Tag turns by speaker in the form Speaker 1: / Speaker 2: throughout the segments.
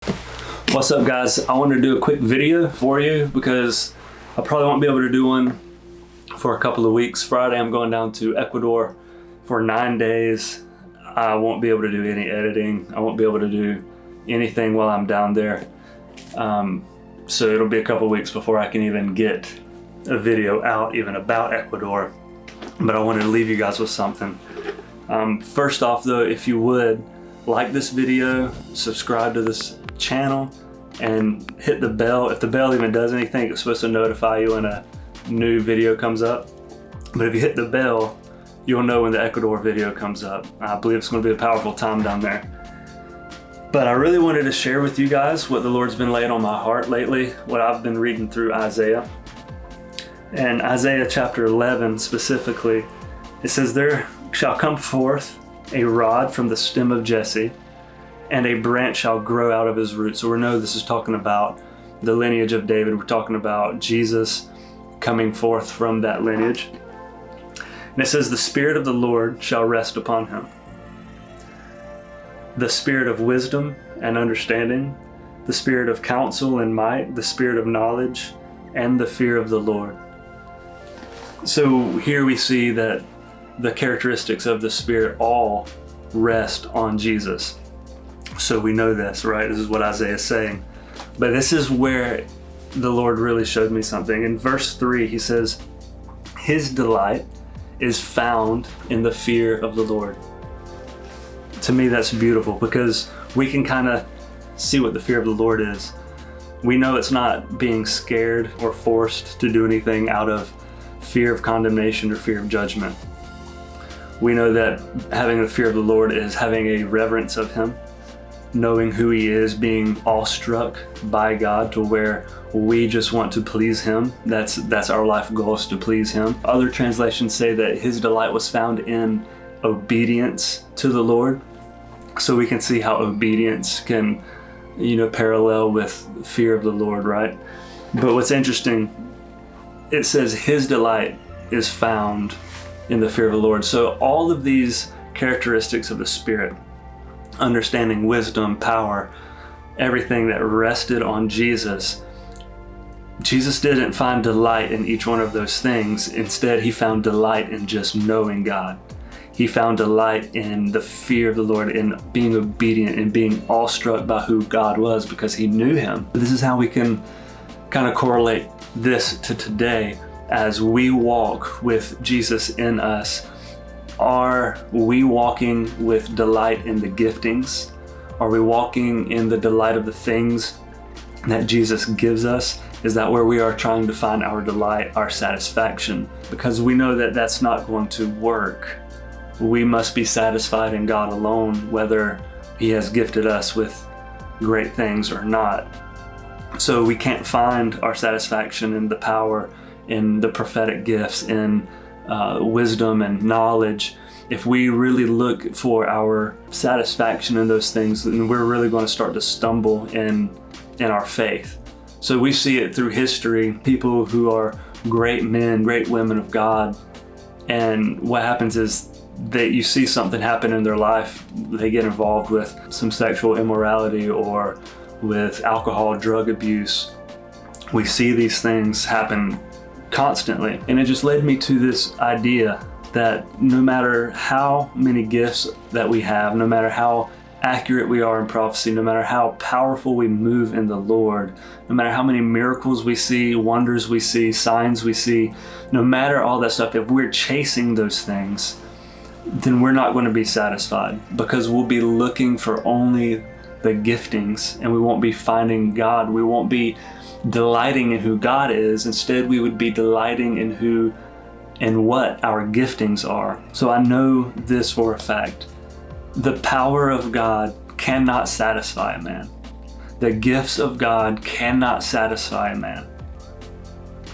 Speaker 1: What's up, guys? I wanted to do a quick video for you because I probably won't be able to do one for a couple of weeks. Friday I'm going down to Ecuador for 9 days. I won't be able to do any editing. I won't be able to do anything while I'm down there. So it'll be a couple of weeks before I can even get a video out even about Ecuador. But I wanted to leave you guys with something. First off though, if you would, like this video, subscribe to this channel, and hit the bell. If the bell even does anything, it's supposed to notify you when a new video comes up. But if you hit the bell, you'll know when the Ecuador video comes up. I believe it's going to be a powerful time down there. But I really wanted to share with you guys what the Lord's been laying on my heart lately, what I've been reading through Isaiah. And Isaiah chapter 11 specifically, it says, "There shall come forth a rod from the stem of Jesse, and a branch shall grow out of his roots." So we know this is talking about the lineage of David. We're talking about Jesus coming forth from that lineage. And it says, "The Spirit of the Lord shall rest upon him. The Spirit of wisdom and understanding, the Spirit of counsel and might, the Spirit of knowledge, and the fear of the Lord." So here we see that the characteristics of the Spirit all rest on Jesus. So we know this, right? This is what Isaiah is saying. But this is where the Lord really showed me something. In verse 3, he says, "His delight is found in the fear of the Lord." To me, that's beautiful because we can kind of see what the fear of the Lord is. We know it's not being scared or forced to do anything out of fear of condemnation or fear of judgment. We know that having the fear of the Lord is having a reverence of him, knowing who he is, being awestruck by God to where we just want to please him. That's our life goal, is to please him. Other translations say that his delight was found in obedience to the Lord. So we can see how obedience can, parallel with fear of the Lord, right? But what's interesting, it says his delight is found in the fear of the Lord. So all of these characteristics of the Spirit, understanding, wisdom, power, everything that rested on Jesus, Jesus didn't find delight in each one of those things. Instead, he found delight in just knowing God. He found delight in the fear of the Lord, in being obedient, and being awestruck by who God was because he knew him. This is how we can kind of correlate this to today as we walk with Jesus in us. Are we walking with delight in the giftings? Are we walking in the delight of the things that Jesus gives us? Is that where we are trying to find our delight, our satisfaction? Because we know that that's not going to work. We must be satisfied in God alone, whether he has gifted us with great things or not. So we can't find our satisfaction in the power, in the prophetic gifts, in wisdom and knowledge. If we really look for our satisfaction in those things, then we're really going to start to stumble in our faith. So we see it through history, people who are great men, great women of God, and what happens is that you see something happen in their life, they get involved with some sexual immorality or with alcohol, drug abuse. We see these things happen constantly. And it just led me to this idea that no matter how many gifts that we have, no matter how accurate we are in prophecy, no matter how powerful we move in the Lord, no matter how many miracles we see, wonders we see, signs we see, no matter all that stuff, if we're chasing those things, then we're not going to be satisfied because we'll be looking for only the giftings and we won't be finding God. We won't be delighting in who God is. Instead, we would be delighting in who and what our giftings are. So I know this for a fact. The power of God cannot satisfy a man. The gifts of God cannot satisfy a man.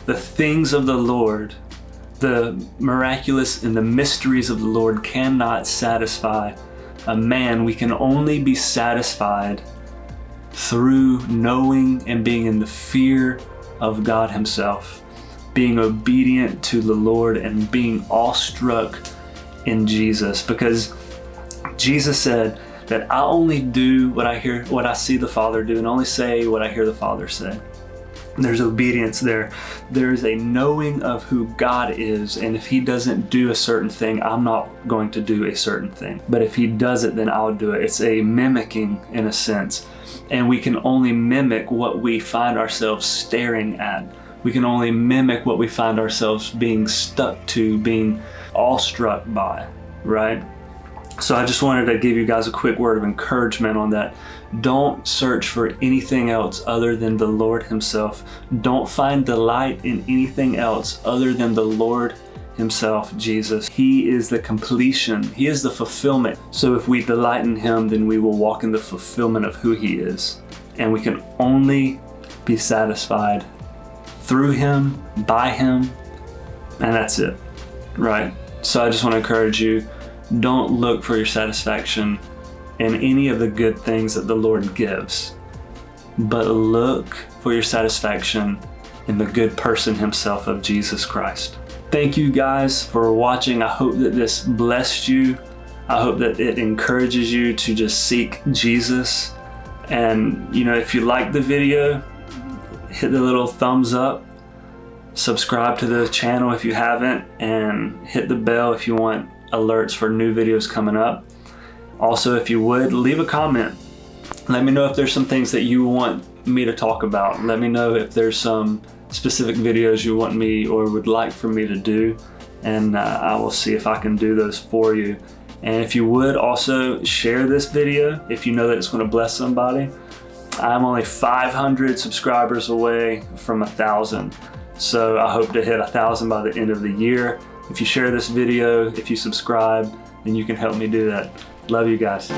Speaker 1: The things of the Lord, the miraculous and the mysteries of the Lord cannot satisfy a man. We can only be satisfied through knowing and being in the fear of God himself, being obedient to the Lord and being awestruck in Jesus, because Jesus said that I only do what I see the Father do, and only say what I hear the Father say. There's obedience there. There's a knowing of who God is, and if He doesn't do a certain thing, I'm not going to do a certain thing. But if He does it, then I'll do it. It's a mimicking in a sense. And we can only mimic what we find ourselves staring at. We can only mimic what we find ourselves being stuck to, being awestruck by, right? So I just wanted to give you guys a quick word of encouragement on that. Don't search for anything else other than the Lord Himself. Don't find delight in anything else other than the Lord Himself, Jesus. He is the completion. He is the fulfillment. So if we delight in Him, then we will walk in the fulfillment of who He is. And we can only be satisfied through Him, by Him, and that's it, right? So I just want to encourage you, don't look for your satisfaction in any of the good things that the Lord gives, but look for your satisfaction in the good person Himself of Jesus Christ. Thank you guys for watching. I hope that this blessed you. I hope that it encourages you to just seek Jesus. And if you like the video, hit the little thumbs up, subscribe to the channel if you haven't, and hit the bell if you want alerts for new videos coming up. Also, if you would, leave a comment. Let me know if there's some things that you want me to talk about. Let me know if there's some specific videos you want me or would like for me to do, and I will see if I can do those for you. And if you would also share this video if you know that it's going to bless somebody. I'm only 500 subscribers away from 1,000. So I hope to hit 1,000 by the end of the year. If you share this video, if you subscribe, then you can help me do that. Love you guys.